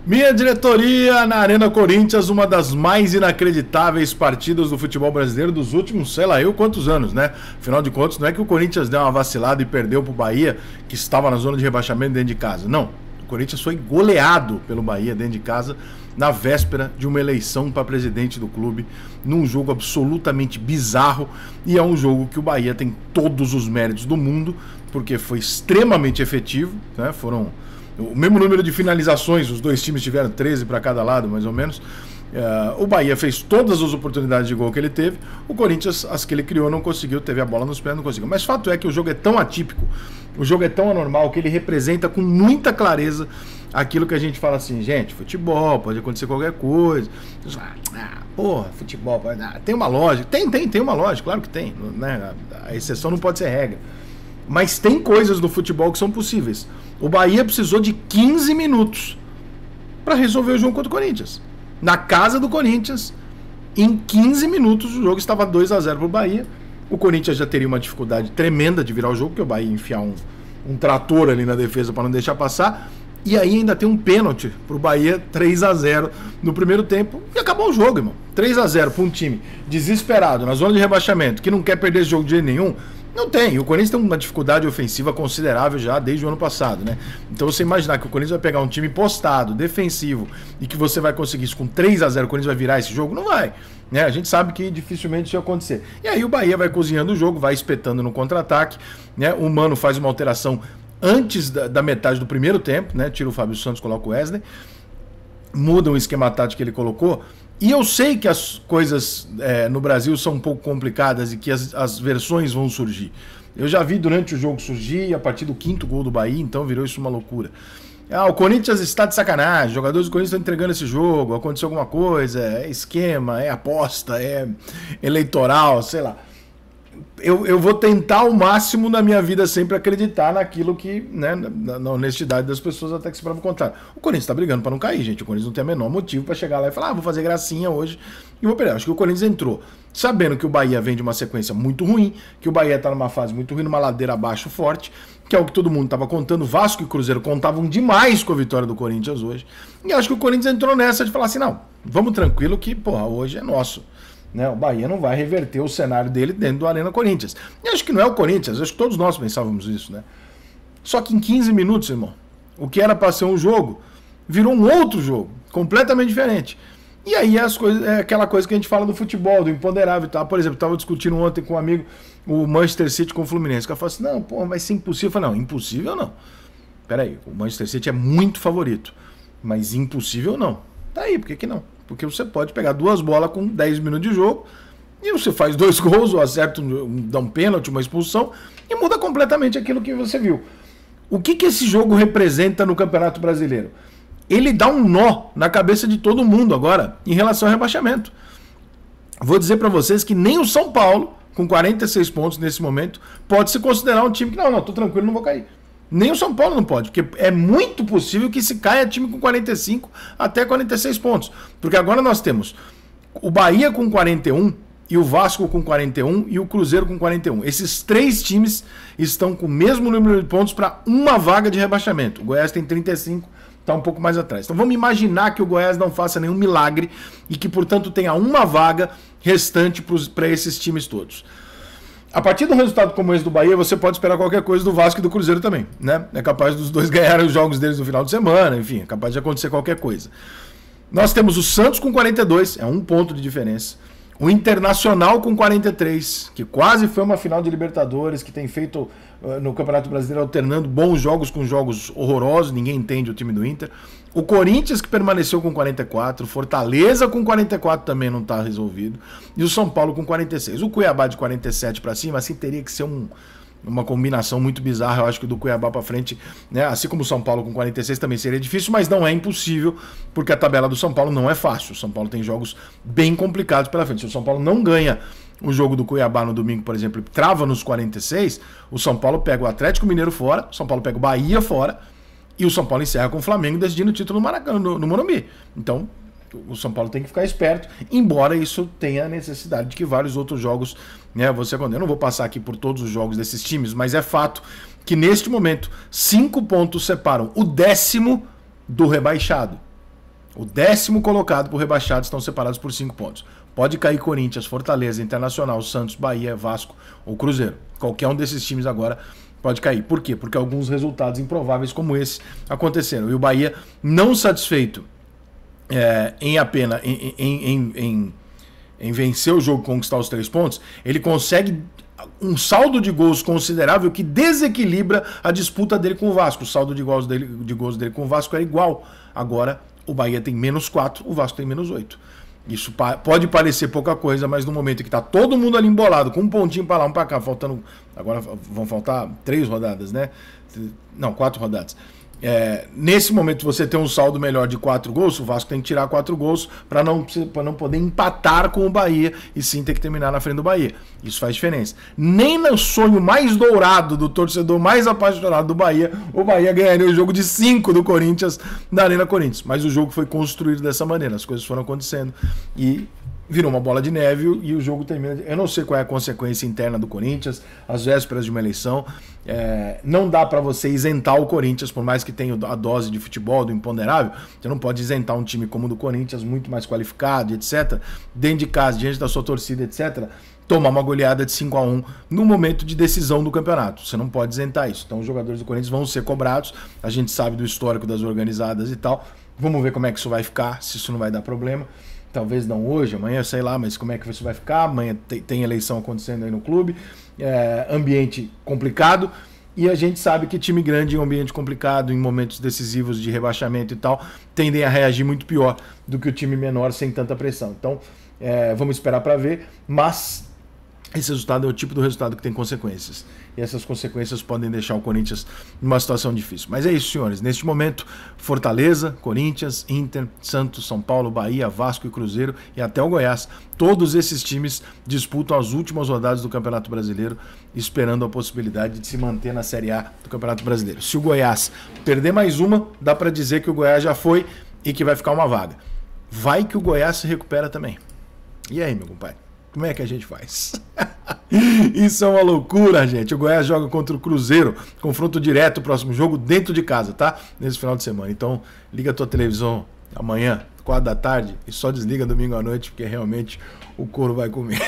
Minha diretoria na Arena Corinthians, uma das mais inacreditáveis partidas do futebol brasileiro dos últimos, sei lá eu quantos anos, né? Afinal de contas, não é que o Corinthians deu uma vacilada e perdeu pro Bahia, que estava na zona de rebaixamento dentro de casa. Não, o Corinthians foi goleado pelo Bahia dentro de casa na véspera de uma eleição para presidente do clube, num jogo absolutamente bizarro, e é um jogo que o Bahia tem todos os méritos do mundo, porque foi extremamente efetivo, né? Foram o mesmo número de finalizações, os dois times tiveram 13 para cada lado, mais ou menos. O Bahia fez todas as oportunidades de gol que ele teve. O Corinthians, as que ele criou, não conseguiu. Teve a bola nos pés, não conseguiu. Mas fato é que o jogo é tão atípico, o jogo é tão anormal, que ele representa com muita clareza aquilo que a gente fala assim, gente, futebol, pode acontecer qualquer coisa. Porra, futebol, tem uma lógica. Tem uma lógica, claro que tem, né? A exceção não pode ser regra. Mas tem coisas no futebol que são possíveis. O Bahia precisou de 15 minutos para resolver o jogo contra o Corinthians. Na casa do Corinthians, em 15 minutos o jogo estava 2-0 para o Bahia. O Corinthians já teria uma dificuldade tremenda de virar o jogo, porque o Bahia ia enfiar um trator ali na defesa para não deixar passar. E aí ainda tem um pênalti para o Bahia, 3-0 no primeiro tempo. E acabou o jogo, irmão. 3-0 para um time desesperado, na zona de rebaixamento, que não quer perder esse jogo de jeito nenhum. Não tem, o Corinthians tem uma dificuldade ofensiva considerável já desde o ano passado, né? Então você imaginar que o Corinthians vai pegar um time postado, defensivo, e que você vai conseguir isso com 3-0, o Corinthians vai virar esse jogo? Não vai, né? A gente sabe que dificilmente isso vai acontecer. E aí o Bahia vai cozinhando o jogo, vai espetando no contra-ataque, né? O Mano faz uma alteração antes da metade do primeiro tempo, né? Tira o Fábio Santos, coloca o Wesley, muda o esquema tático que ele colocou. E eu sei que as coisas no Brasil são um pouco complicadas e que as versões vão surgir. Eu já vi durante o jogo surgir, a partir do 5º gol do Bahia, então virou isso uma loucura. O Corinthians está de sacanagem, os jogadores do Corinthians estão entregando esse jogo, aconteceu alguma coisa, é esquema, é aposta, é eleitoral, sei lá. Eu vou tentar ao máximo na minha vida sempre acreditar naquilo que, né, na honestidade das pessoas, até que se prova o contrário. O Corinthians tá brigando para não cair, gente. O Corinthians não tem o menor motivo para chegar lá e falar, vou fazer gracinha hoje e vou perder. Acho que o Corinthians entrou sabendo que o Bahia vem de uma sequência muito ruim, que o Bahia tá numa fase muito ruim, numa ladeira abaixo forte, que é o que todo mundo tava contando. Vasco e Cruzeiro contavam demais com a vitória do Corinthians hoje. E acho que o Corinthians entrou nessa de falar assim, não, vamos tranquilo que, porra, hoje é nosso. Né, o Bahia não vai reverter o cenário dele dentro do Arena Corinthians. E acho que não é o Corinthians, acho que todos nós pensávamos isso, né? Só que em 15 minutos, irmão, o que era para ser um jogo virou um outro jogo, completamente diferente. E aí as coisas, é aquela coisa que a gente fala do futebol, do imponderável e tal. Por exemplo, eu estava discutindo ontem com um amigo o Manchester City com o Fluminense. O cara falou assim, não, pô, vai ser impossível. Eu falei, não, impossível não. Peraí, o Manchester City é muito favorito, mas impossível não. Tá aí, por que não? Porque você pode pegar duas bolas com 10 minutos de jogo e você faz 2 gols ou acerta, dá um pênalti, uma expulsão e muda completamente aquilo que você viu. O que esse jogo representa no Campeonato Brasileiro? Ele dá um nó na cabeça de todo mundo agora em relação ao rebaixamento. Vou dizer para vocês que nem o São Paulo, com 46 pontos nesse momento, pode se considerar um time que não, tô tranquilo, não vou cair. Nem o São Paulo não pode, porque é muito possível que se caia time com 45 até 46 pontos. Porque agora nós temos o Bahia com 41, e o Vasco com 41 e o Cruzeiro com 41. Esses 3 times estão com o mesmo número de pontos para uma vaga de rebaixamento. O Goiás tem 35, está um pouco mais atrás. Então vamos imaginar que o Goiás não faça nenhum milagre e que, portanto, tenha uma vaga restante para esses times todos. A partir do resultado como esse do Bahia, você pode esperar qualquer coisa do Vasco e do Cruzeiro também, né? É capaz dos dois ganharem os jogos deles no final de semana, enfim, é capaz de acontecer qualquer coisa. Nós temos o Santos com 42, é 1 ponto de diferença. O Internacional com 43, que quase foi uma final de Libertadores, que tem feito no Campeonato Brasileiro alternando bons jogos com jogos horrorosos, ninguém entende o time do Inter. O Corinthians que permaneceu com 44, Fortaleza com 44 também não está resolvido, e o São Paulo com 46. O Cuiabá de 47 para cima, assim, teria que ser uma combinação muito bizarra, eu acho que do Cuiabá para frente, né? Assim como o São Paulo com 46 também seria difícil, mas não é impossível, porque a tabela do São Paulo não é fácil. O São Paulo tem jogos bem complicados pela frente. Se o São Paulo não ganha o jogo do Cuiabá no domingo, por exemplo, e trava nos 46, o São Paulo pega o Atlético Mineiro fora, o São Paulo pega o Bahia fora, e o São Paulo encerra com o Flamengo decidindo o título no Maracanã, no Morumbi. Então, o São Paulo tem que ficar esperto, embora isso tenha a necessidade de que vários outros jogos, né, eu não vou passar aqui por todos os jogos desses times, mas é fato que neste momento 5 pontos separam o 10º do rebaixado. O 10º colocado por rebaixado estão separados por 5 pontos. Pode cair Corinthians, Fortaleza, Internacional, Santos, Bahia, Vasco ou Cruzeiro. Qualquer um desses times agora pode cair. Por quê? Porque alguns resultados improváveis como esse aconteceram. E o Bahia, não satisfeito em vencer o jogo, conquistar os 3 pontos, ele consegue um saldo de gols considerável que desequilibra a disputa dele com o Vasco. O saldo de gols dele com o Vasco é igual. Agora o Bahia tem -4, o Vasco tem -8. Isso pode parecer pouca coisa, mas no momento em que está todo mundo ali embolado, com um pontinho para lá, um para cá, faltando. Agora vão faltar 3 rodadas, né? Não, 4 rodadas. Nesse momento você tem um saldo melhor de 4 gols, o Vasco tem que tirar 4 gols para não poder empatar com o Bahia e sim ter que terminar na frente do Bahia. Isso faz diferença. Nem no sonho mais dourado do torcedor mais apaixonado do Bahia, o Bahia ganharia o jogo de 5 do Corinthians na Arena Corinthians. Mas o jogo foi construído dessa maneira, as coisas foram acontecendo e virou uma bola de neve e o jogo termina. Eu não sei qual é a consequência interna do Corinthians, às vésperas de uma eleição. Não dá para você isentar o Corinthians, por mais que tenha a dose de futebol, do imponderável. Você não pode isentar um time como o do Corinthians, muito mais qualificado, etc. Dentro de casa, diante da sua torcida, etc. Tomar uma goleada de 5-1 no momento de decisão do campeonato. Você não pode isentar isso. Então os jogadores do Corinthians vão ser cobrados. A gente sabe do histórico das organizadas e tal. Vamos ver como é que isso vai ficar, se isso não vai dar problema. Talvez não hoje, amanhã, sei lá, mas como é que isso vai ficar? Amanhã tem eleição acontecendo aí no clube, ambiente complicado, e a gente sabe que time grande em um ambiente complicado, em momentos decisivos de rebaixamento e tal, tendem a reagir muito pior do que o time menor sem tanta pressão. Então, vamos esperar para ver, mas esse resultado é o tipo do resultado que tem consequências. E essas consequências podem deixar o Corinthians numa situação difícil. Mas é isso, senhores. Neste momento, Fortaleza, Corinthians, Inter, Santos, São Paulo, Bahia, Vasco e Cruzeiro e até o Goiás. Todos esses times disputam as últimas rodadas do Campeonato Brasileiro, esperando a possibilidade de se manter na Série A do Campeonato Brasileiro. Se o Goiás perder mais uma, dá para dizer que o Goiás já foi e que vai ficar uma vaga. Vai que o Goiás se recupera também. E aí, meu compadre? Como é que a gente faz? Isso é uma loucura, gente. O Goiás joga contra o Cruzeiro, confronto direto, próximo jogo, dentro de casa, tá? Nesse final de semana. Então, liga a tua televisão amanhã, 4 da tarde, e só desliga domingo à noite, porque realmente o couro vai comer.